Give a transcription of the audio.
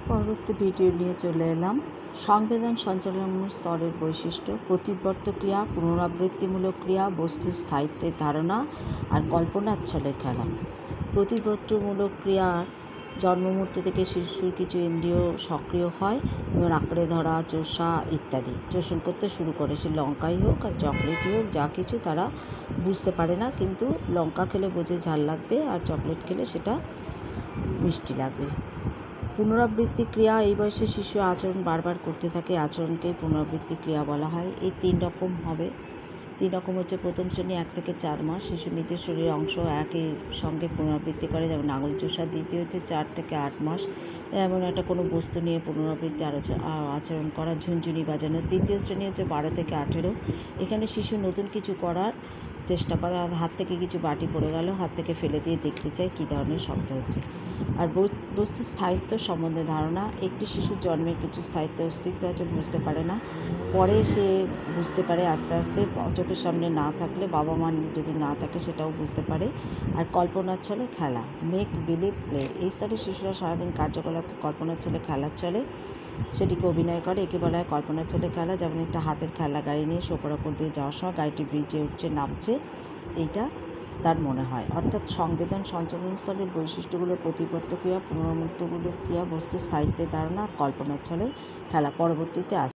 পরবর্তী ভিডিও নিয়ে চলে এলাম। সংবেদন সঞ্চালন স্তরের বৈশিষ্ট্য: প্রতিবর্ত ক্রিয়া, পুনরাবৃত্তিমূলক ক্রিয়া, বস্তুর স্থায়িত্বের ধারণা আর কল্পনার ছলে খেলা। প্রতিবর্তমূলক ক্রিয়ার জন্মমুহূর্ত থেকে শিশুর কিছু ইন্দ্রিয় সক্রিয় হয় এবং আঁকড়ে ধরা, চোষা ইত্যাদি চোষণ করতে শুরু করে। সে লঙ্কাই হোক আর চকলেটই হোক, যা কিছু তারা বুঝতে পারে না, কিন্তু লঙ্কা খেলে বোঝে ঝাল লাগবে আর চকলেট খেলে সেটা মিষ্টি লাগবে। পুনরাবৃত্তি ক্রিয়া: এই বয়সে শিশু আচরণ বারবার করতে থাকে, আচরণকেই পুনরাবৃত্তি ক্রিয়া বলা হয়। এই 3 রকম হবে। 3 রকম হচ্ছে: প্রথম শ্রেণী 1 থেকে 4 মাস, শিশু নিজের শরীরের অংশ একই সঙ্গে পুনরাবৃত্তি করে, যেমন আঙুল চোষা। দ্বিতীয় হচ্ছে 4 থেকে 8 মাস, এমন একটা কোনো বস্তু নিয়ে পুনরাবৃত্তি আচরণ করা, ঝুনঝুনি বাজানো। তৃতীয় শ্রেণী হচ্ছে 12 থেকে 18, এখানে শিশু নতুন কিছু করার চেষ্টা করে, আর হাত থেকে কিছু বাটি পড়ে গেল, হাত থেকে ফেলে দিয়ে দেখতে চায় কী ধরনের শব্দ হচ্ছে। আর বস্তুর স্থায়িত্ব সম্বন্ধে ধারণা: একটি শিশুর জন্মের কিছু স্থায়িত্ব অস্তিত্ব আছে, বুঝতে পারে না, পরে সে বুঝতে পারে আস্তে আস্তে। চোখের সামনে না থাকলে, বাবা মা যদি না থাকে, সেটাও বুঝতে পারে। আর কল্পনার ছলে খেলা, মেক বিলিভ প্লে: এই স্তরে শিশুরা সারাদিন কার্যকলাপকে কল্পনার ছলে খেলার ছলে সেটিকে অভিনয় করে, একে বলা হয় কল্পনার ছলে খেলা। যেমন একটা হাতের খেলা গাড়ি নিয়ে সোপার ওপর দিয়ে যাওয়ার সময় গাড়িটি ব্রিজে উঠছে নামছে, এইটা তার মনে হয়। অর্থাৎ সংবেদন সঞ্চালন স্তরের বৈশিষ্ট্যগুলো: প্রতিবর্ত ক্রিয়া, পুনরাবৃত্তিমূলক ক্রিয়া, বস্তুর স্থায়িত্বের ধারণা আর কল্পনার ছলে খেলা। পরবর্তীতে